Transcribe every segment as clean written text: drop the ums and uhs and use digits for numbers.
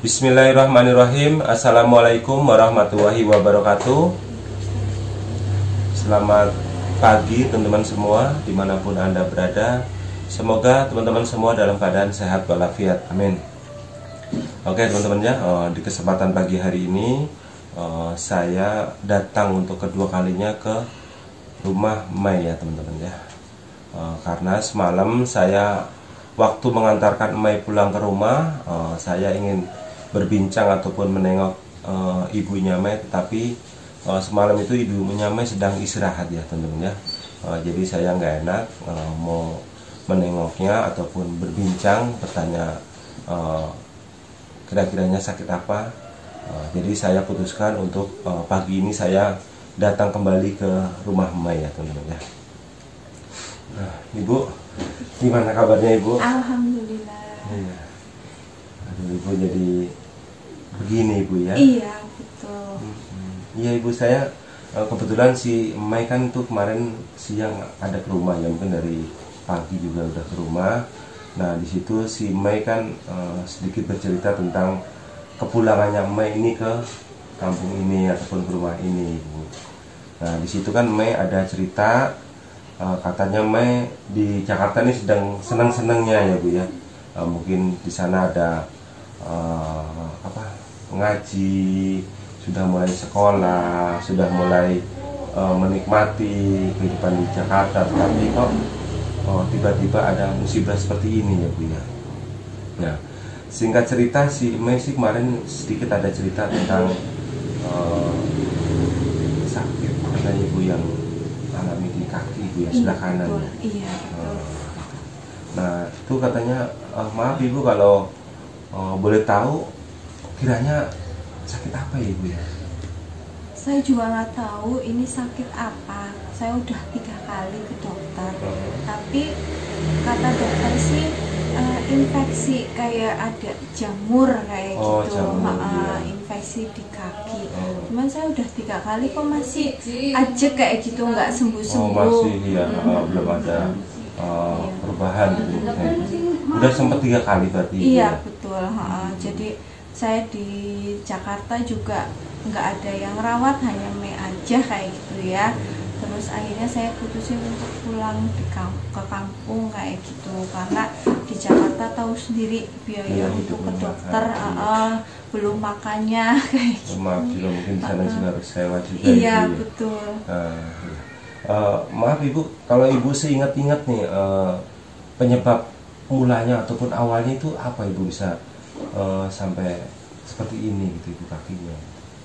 Bismillahirrahmanirrahim. Assalamualaikum warahmatullahi wabarakatuh. Selamat pagi teman-teman semua dimanapun Anda berada. Semoga teman-teman semua dalam keadaan sehat walafiat, amin. Oke teman-teman ya, di kesempatan pagi hari ini saya datang untuk kedua kalinya ke rumah Mai ya teman-teman ya. Karena semalam saya waktu mengantarkan Mai pulang ke rumah, saya ingin berbincang ataupun menengok ibunya Mai, tetapi semalam itu ibunya Mai sedang istirahat ya teman-teman ya. Jadi saya nggak enak mau menengoknya ataupun berbincang, bertanya kira-kiranya sakit apa. Jadi saya putuskan untuk pagi ini saya datang kembali ke rumah Mai ya teman-teman ya. Nah, Ibu, gimana kabarnya Ibu? Alhamdulillah. Iya. Aduh, Ibu jadi begini Ibu ya. Iya betul. Iya Ibu, saya kebetulan si Mai kan tuh kemarin siang ada ke rumah ya, mungkin dari pagi juga udah ke rumah. Nah di situ si Mai kan sedikit bercerita tentang kepulangannya Mai ini ke kampung ini ataupun ke rumah ini Ibu. Nah di situ kan Mai ada cerita katanya Mai di Jakarta ini sedang senang-senangnya ya Bu ya. Mungkin di sana ada ngaji, sudah mulai sekolah, sudah mulai menikmati kehidupan di Jakarta, tapi kok tiba-tiba ada musibah seperti ini ya Bu ya. Nah, singkat cerita si Mai sih kemarin sedikit ada cerita tentang sakit katanya Ibu yang alami di kaki Ibu ya, sebelah kanan. Iya. Nah, itu katanya maaf Ibu kalau boleh tahu kiranya sakit apa ya Ibu ya? Saya juga nggak tahu ini sakit apa. Saya udah 3 kali ke dokter, tapi kata dokter sih infeksi, kayak ada jamur kayak gitu, jamur, iya. infeksi di kaki. Cuman saya udah 3 kali kok masih aja kayak gitu, nggak sembuh-sembuh. Masih ya, belum ada perubahan gitu. Udah sempat 3 kali berarti. Iya ya? betul. Jadi saya di Jakarta juga nggak ada yang rawat, hanya Mai aja kayak gitu ya. Terus akhirnya saya putusin untuk pulang ke kampung kayak gitu, karena di Jakarta tahu sendiri biaya untuk ke dokter, belum makannya kayak gitu. Maaf juga mungkin di sana juga harus sewa juga. Iya Ibu, betul. Maaf Ibu, kalau Ibu seingat-ingat nih penyebab mulanya ataupun awalnya itu apa Ibu bisa sampai seperti ini gitu Ibu kakinya?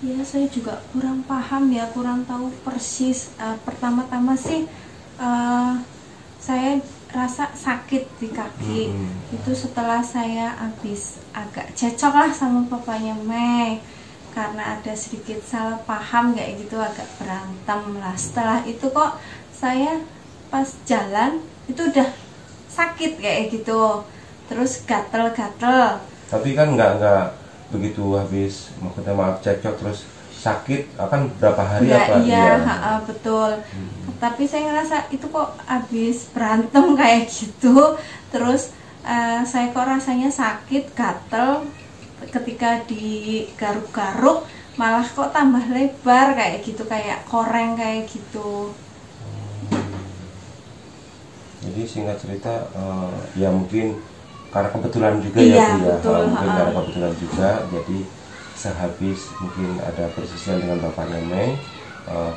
Ya saya juga kurang paham ya, kurang tahu persis. Pertama-tama sih saya rasa sakit di kaki. Itu setelah saya habis agak cecok lah sama papanya Mai, karena ada sedikit salah paham kayak gitu, agak berantem lah. Setelah itu kok saya pas jalan itu udah sakit kayak gitu, terus gatel-gatel. Tapi kan nggak begitu habis, maksudnya maaf cekcok terus sakit akan berapa hari apa? Iya, betul. Tapi saya ngerasa itu kok habis berantem kayak gitu, terus saya kok rasanya sakit, gatel, ketika digaruk-garuk malah kok tambah lebar kayak gitu, kayak koreng kayak gitu. Jadi singkat cerita ya mungkin karena kebetulan juga iya, ya Bu ya, betul, mungkin karena kebetulan juga, jadi sehabis mungkin ada persisian dengan bapaknya Mai,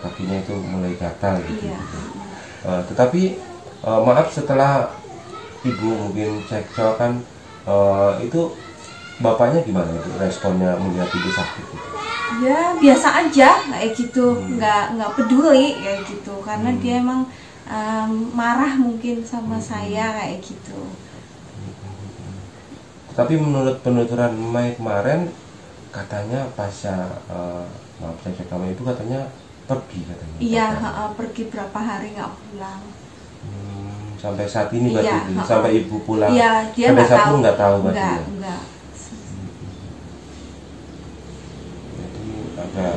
kakinya itu mulai gatal gitu. Iya. Tetapi maaf setelah Ibu mungkin cekcok kan, itu bapaknya gimana itu responnya melihat Ibu sakit gitu? Ya biasa aja kayak gitu, nggak peduli kayak gitu, karena dia emang marah mungkin sama saya kayak gitu. Tapi menurut penuturan Mai kemarin katanya pasca maaf cekcok sama Ibu katanya pergi katanya. Iya, pergi berapa hari nggak pulang. Sampai saat ini berarti Iya, sampai Ibu pulang. Iya, dia sampai saat tahu. pun nggak tahu berarti. Enggak. Jadi agak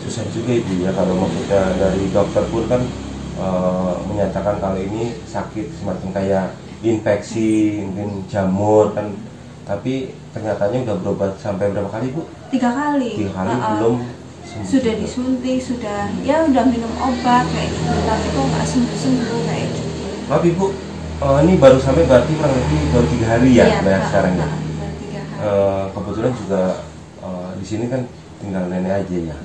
susah juga Ibu ya, kalau maksudnya dari dokter pun kan menyatakan kalau ini sakit semacam kayak infeksi, mungkin jamur kan Tapi kenyataannya udah berobat sampai berapa kali Bu? 3 kali. 3 kali belum sembuh. Sudah disuntik, sudah ya udah minum obat kayak gitu, tapi kok nggak sembuh kayak gitu. Maaf Ibu, ini baru sampai berarti kurang lebih baru 3 hari ya, Iya, sekarang ya. baru 3 hari. Kebetulan juga di sini kan tinggal nenek aja ya.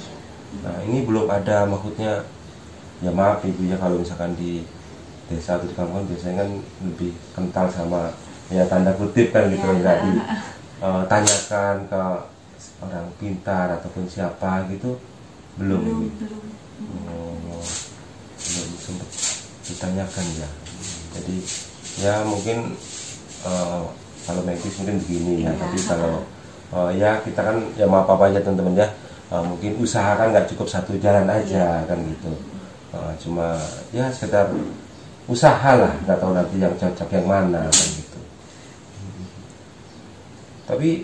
Nah ini belum ada, maksudnya ya maaf Ibu ya kalau misalkan di desa atau di kampung biasanya kan lebih kental sama ya tanda kutip kan gitu, nggak ditanyakan ke orang pintar ataupun siapa gitu, belum sempat ditanyakan ya. Jadi ya mungkin kalau medis mungkin begini ya, tapi kalau ya kita kan ya maaf apa aja teman-teman ya, mungkin usahakan nggak cukup satu jalan aja kan gitu, cuma ya sekedar usaha lah, nggak tahu nanti yang cocok yang mana kan gitu. Tapi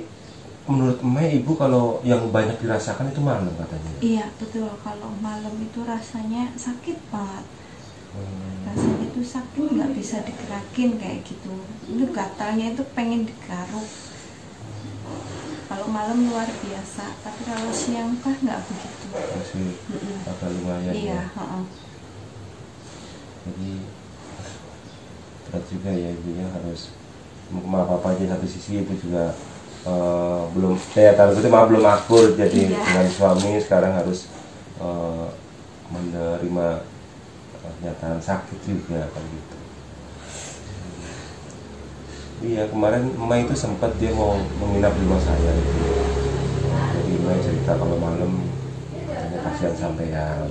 menurut Mei, Ibu kalau yang banyak dirasakan itu malam katanya. Iya betul, kalau malam itu rasanya sakit banget. Rasanya itu sakit, nggak bisa digerakin kayak gitu. Itu gatalnya itu pengen digaruk. Kalau malam luar biasa, tapi kalau siang kah nggak begitu. Masih agak lumayan. Iya. Ya. Jadi berat juga ya Ibu ya, harus maaf apa aja satu sisi Ibu juga belum belum akur jadi dengan suami, sekarang harus menerima kenyataan sakit juga kan gitu. Iya, kemarin Mai itu sempat dia mau menginap di rumah saya gitu. Jadi Mai cerita kalau malam katanya kasihan sampean.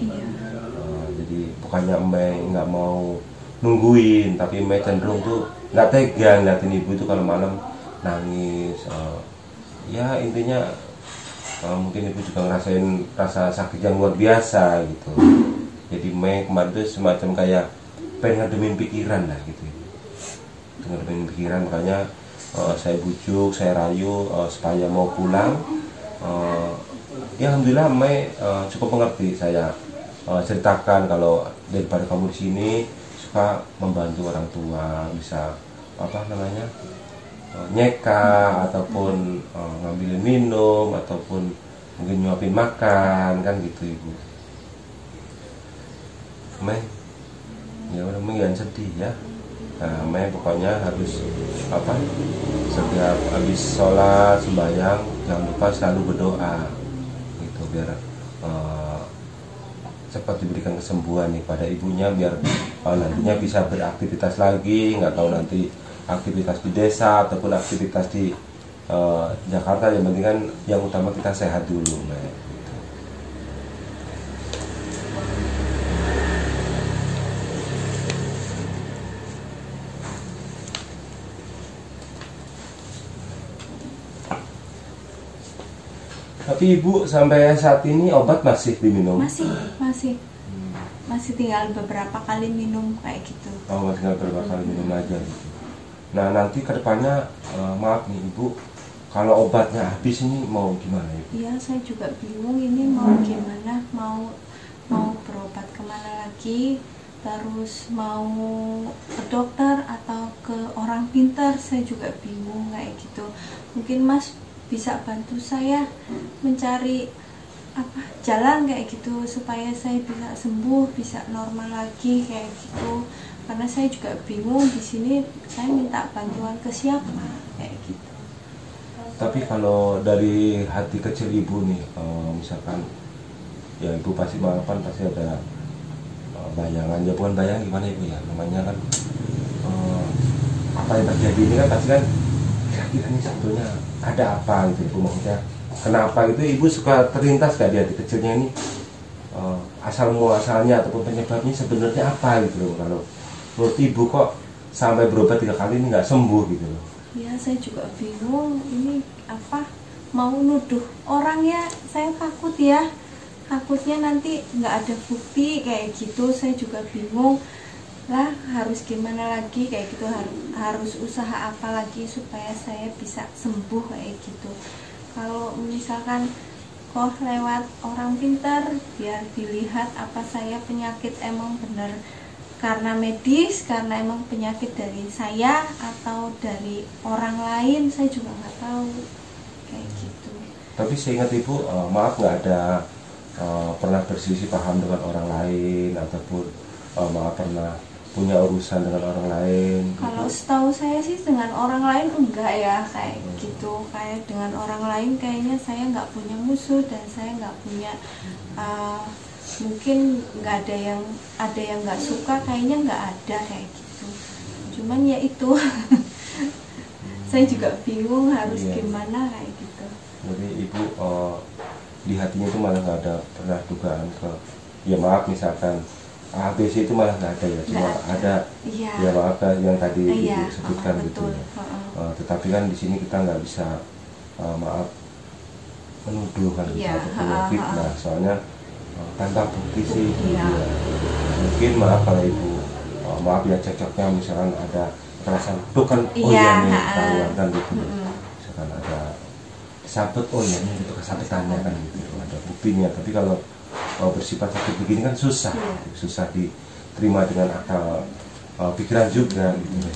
Jadi bukannya Mai nggak mau nungguin, tapi Mai cenderung tuh nggak tega ngeliatin Ibu itu kalau malam nangis. Ya intinya mungkin Ibu juga ngerasain rasa sakit yang luar biasa gitu. Jadi Mai kemarin itu semacam kayak pengen ngademin pikiran lah gitu. Ngademin pikiran, makanya saya bujuk, saya rayu supaya mau pulang. Ya alhamdulillah Mai cukup mengerti. Saya ceritakan kalau daripada kamu di sini suka membantu orang tua, bisa nyeka ataupun ngambilin minum ataupun mungkin nyuapin makan kan gitu Ibu. Mei, ya udah Mei jangan sedih ya. Nah, Mei pokoknya harus setiap habis sholat sembahyang jangan lupa selalu berdoa gitu, biar cepat diberikan kesembuhan nih pada ibunya, biar nantinya bisa beraktivitas lagi. Nggak tahu nanti aktivitas di desa ataupun aktivitas di Jakarta, yang penting kan yang utama kita sehat dulu Mei. Tapi Ibu sampai saat ini obat masih diminum? Masih tinggal beberapa kali minum kayak gitu. Oh, tinggal beberapa kali minum aja gitu. Nah nanti kedepannya maaf nih Ibu, kalau obatnya habis ini mau gimana Ibu? Iya, saya juga bingung ini mau gimana, mau berobat kemana lagi, terus mau ke dokter atau ke orang pintar, saya juga bingung kayak gitu. Mungkin Mas bisa bantu saya mencari jalan kayak gitu supaya saya bisa sembuh, bisa normal lagi kayak gitu. Karena saya juga bingung di sini saya minta bantuan ke siapa kayak gitu. Tapi kalau dari hati kecil Ibu nih, misalkan ya Ibu pasti pasti ada bayangan, ya bukan bayangan gimana Ibu ya, namanya kan apa yang terjadi ini kan pasti kan kira-kira ini sebetulnya ada apa gitu Ibu, maksudnya kenapa gitu Ibu suka terlintas gak di hati kecilnya ini asal muasalnya ataupun penyebabnya sebenarnya apa gitu loh, kalau menurut Ibu kok sampai berobat 3 kali ini nggak sembuh gitu loh. Ya saya juga bingung ini mau nuduh orang ya, saya takutnya nanti nggak ada bukti kayak gitu. Saya juga bingung lah harus gimana lagi kayak gitu, harus usaha apa lagi supaya saya bisa sembuh kayak gitu. Kalau misalkan kok lewat orang pintar biar dilihat apa saya penyakit emang bener karena medis, karena emang penyakit dari saya atau dari orang lain, saya juga nggak tahu kayak gitu. Tapi saya ingat Ibu, maaf nggak ada pernah berselisih paham dengan orang lain ataupun maaf pernah punya urusan dengan orang lain? Kalau setahu saya sih dengan orang lain enggak ya kayak gitu. Kayak dengan orang lain kayaknya saya nggak punya musuh dan saya nggak punya mungkin nggak ada yang nggak suka, kayaknya nggak ada kayak gitu. Cuman ya itu saya juga bingung harus gimana kayak gitu. Jadi Ibu di hatinya itu malah nggak ada pernah dugaan ke, ya maaf misalkan ABC itu malah nggak ada ya, cuma ada ya maaf yang tadi Ibu sebutkan gitu ya. Tetapi kan di sini kita nggak bisa maaf menuduh kan gitu, ataupun fitnah, soalnya tanpa bukti sih ya. Mungkin maaf kalau Ibu maaf ya cocoknya misalkan ada perasaan tuh kan iya nih ketahuan kan gitu, misalkan ada sabet ini gitu kesabetannya kan gitu, ada buktinya. Tapi kalau bersifat sakit begini kan susah diterima dengan akal pikiran juga gitu.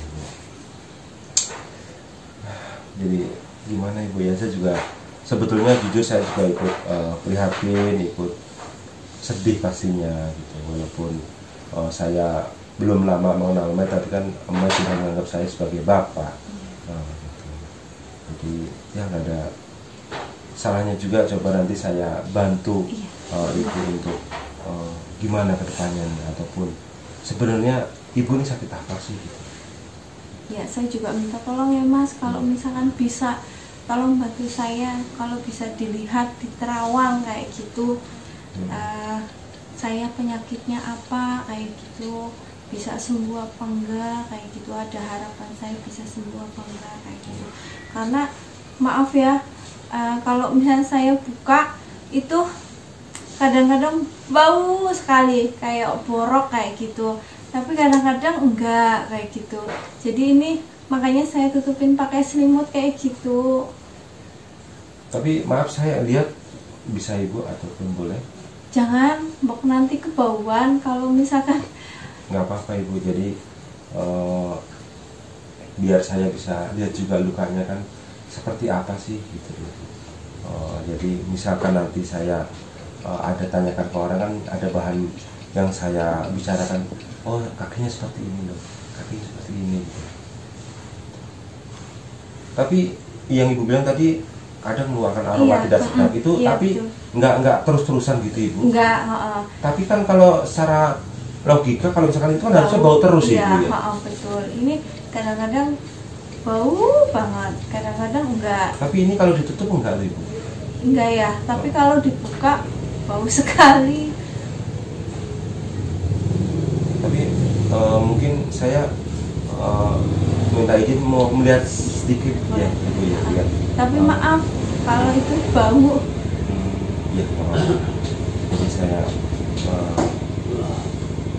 Jadi gimana Ibu ya, saya juga sebetulnya jujur saya juga ikut prihatin, ikut sedih pastinya gitu, walaupun saya belum lama mengenal Emet, tapi kan Emet sudah menganggap saya sebagai bapak gitu. Jadi ya nggak ada salahnya juga coba nanti saya bantu Ibu untuk gimana kedepannya, ataupun sebenarnya Ibu ini sakit apa sih gitu. Ya saya juga minta tolong ya Mas, kalau misalkan bisa tolong bantu saya, kalau bisa dilihat di terawang kayak gitu, saya penyakitnya apa kayak gitu, bisa sembuh apa enggak kayak gitu, ada harapan saya bisa sembuh apa enggak kayak gitu. Karena maaf ya, kalau misalnya saya buka itu kadang-kadang bau sekali kayak borok kayak gitu, tapi kadang-kadang enggak kayak gitu. Jadi ini makanya saya tutupin pakai selimut kayak gitu. Tapi maaf saya lihat bisa Ibu ataupun boleh? Jangan, mbok nanti kebauan kalau misalkan. Nggak apa-apa Ibu, jadi biar saya bisa lihat juga lukanya kan seperti apa sih gitu. Jadi misalkan nanti saya ada tanyakan ke orang kan ada bahan yang saya bicarakan, oh kakinya seperti ini loh, kakinya seperti ini gitu. Tapi yang Ibu bilang tadi ada mengeluarkan aroma tidak sedap itu, tapi nggak terus-terusan gitu Ibu. Nggak. Tapi kan kalau secara logika kalau misalkan itu kan harusnya bau terus Ibu ya. Betul. Ini kadang-kadang bau banget, kadang-kadang enggak. Tapi ini kalau ditutup enggak Ibu? Enggak ya, tapi kalau dibuka bau sekali. Tapi mungkin saya minta izin mau melihat sedikit ya Ibu ya. Lihat. Tapi maaf kalau itu bau. Ya maaf. Jadi saya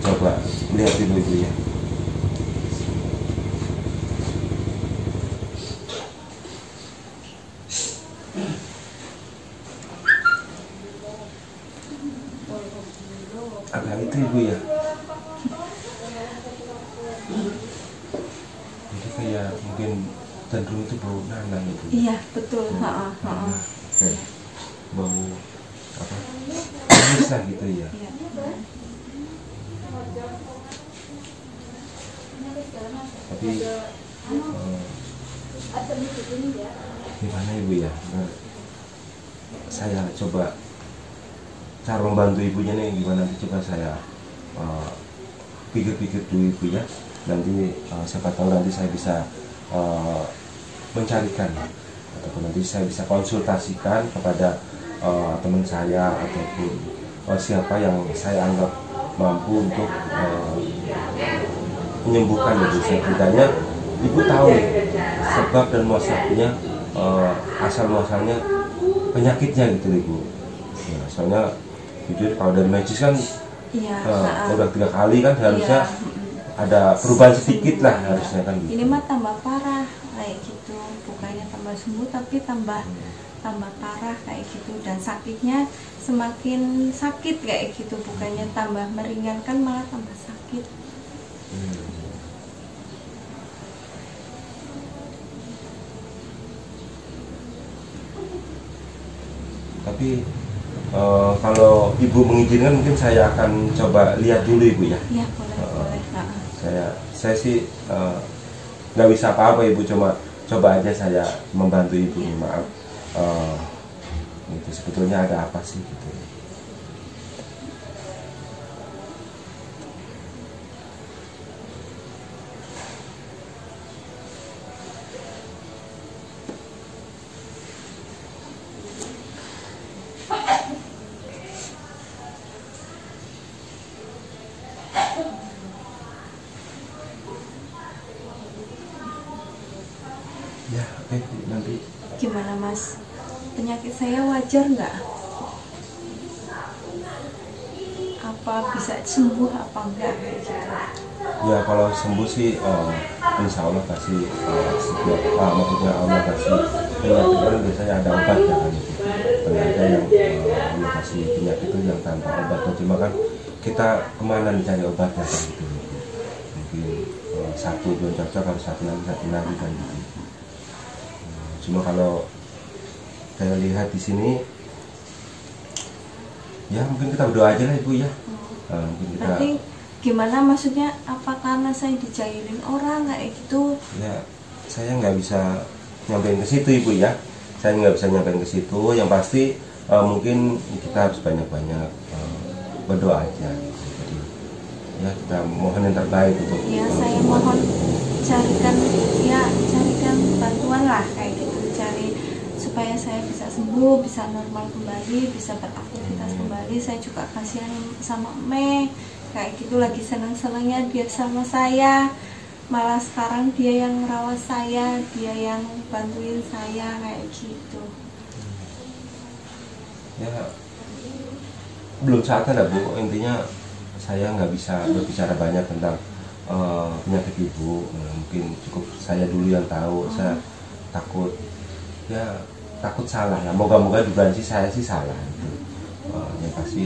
coba lihat dulu Ibu ya. Agak itu Ibu ya. Jadi kayak mungkin cenderung itu bau nanang Ibu. Iya betul. Kayak bau apa? Bisa gitu ya. Tapi gimana Ibu ya? Saya coba cara membantu Ibunya nih gimana, nanti coba saya pikir-pikir dulu Ibu ya. Nanti siapa tahu nanti saya bisa mencarikan ataupun nanti saya bisa konsultasikan kepada teman saya ataupun siapa yang saya anggap mampu untuk menyembuhkan Ibu. Setidaknya Ibu tahu nih sebab dan muasalnya, asal muasalnya penyakitnya gitu Ibu ya. Soalnya jujur kalau dari medis kan udah 3 kali kan harusnya ada perubahan sedikit lah harusnya kan gitu. Ini mah tambah parah kayak gitu, bukannya tambah sembuh tapi tambah parah kayak gitu, dan sakitnya semakin sakit kayak gitu, bukannya tambah meringankan malah tambah sakit. Tapi kalau ibu mengizinkan mungkin saya akan coba lihat dulu ibu ya. Iya boleh boleh. Saya sih nggak bisa apa-apa ibu, cuma coba aja saya membantu ibu. Maaf, itu sebetulnya ada apa sih gitu. Ya, oke, nanti. Gimana Mas? Penyakit saya wajar nggak? Apa bisa sembuh apa enggak gitu? Ya kalau sembuh sih insya Allah kasih setiap maksudnya Allah kasih penyakit kan biasanya ada obatnya kan itu. Ternyata yang Allah kasih penyakit itu yang tanpa obat, cuma kan kita kemana mencari obatnya kan gitu. Mungkin satu belum cocok, harus satu lagi kan gitu. Cuma kalau saya lihat di sini, ya mungkin kita berdoa aja lah ibu ya. Mungkin kita. Nanti gimana maksudnya? Apa karena saya dijailin orang kayak gitu? Ya, saya nggak bisa nyampein ke situ ibu ya. Saya nggak bisa nyampein ke situ. Yang pasti mungkin kita harus banyak-banyak berdoa aja. Gitu. Jadi ya kita mohon yang terbaik untuk. Ya saya mohon carikan bantuan lah kayak gitu, cari supaya saya bisa sembuh, bisa normal kembali, bisa beraktivitas kembali. Saya juga kasihan sama Mei kayak gitu, lagi senang-senangnya dia sama saya, malah sekarang dia yang merawat saya, dia yang bantuin saya kayak gitu. Ya belum saatnya Bu, intinya saya nggak bisa berbicara banyak tentang penyakit ibu. Mungkin cukup saya dulu yang tahu. Saya takut salah ya, moga-moga dugaan saya sih salah itu. Yang pasti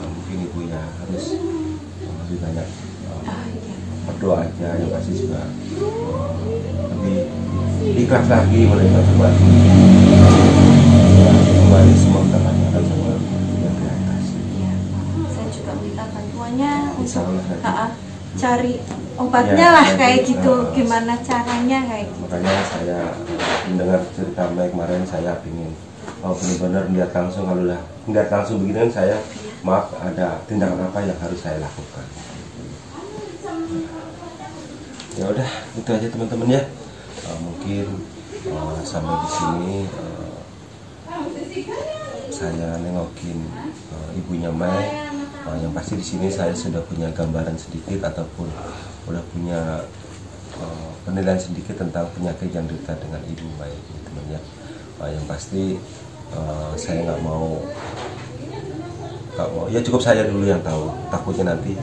mungkin ibu ya harus lebih banyak berdoa aja, yang pasti juga lebih ikhlas lagi menerima Tuhan. Kembali semua tangannya dan semua yang di atas. Saya juga minta bantuannya untuk cari Ya, obatnya lah kayak gitu, gimana caranya kayak gitu. Makanya saya mendengar cerita Mei kemarin, saya ingin benar-benar melihat langsung. Kalau udah melihat langsung begini kan saya maaf, ada tindakan apa yang harus saya lakukan. Ya udah, itu aja teman-teman ya. Mungkin sampai di sini saya nengokin ibunya Mei. Yang pasti di sini saya sudah punya gambaran sedikit ataupun udah punya penilaian sedikit tentang penyakit yang diderita dengan ibu Mei, teman ya. Yang pasti saya nggak mau ya, cukup saya dulu yang tahu. Takutnya nanti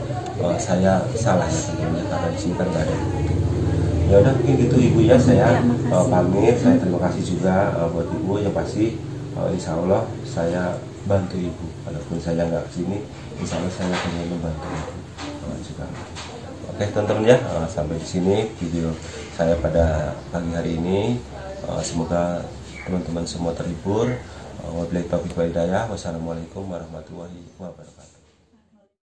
saya salah ya tentunya, karena di sini kan nggak ada bukti. Ya udah mungkin gitu ibu ya, saya pamit. Saya terima kasih juga buat ibu. Yang pasti insya Allah saya bantu ibu, walaupun saya nggak kesini, insya Allah saya akan membantu ibu juga. Oke teman-teman ya, sampai di sini video saya pada pagi hari ini. Semoga teman-teman semua terhibur. Wabillahi taufiq wal hidayah. Wassalamualaikum warahmatullahi wabarakatuh.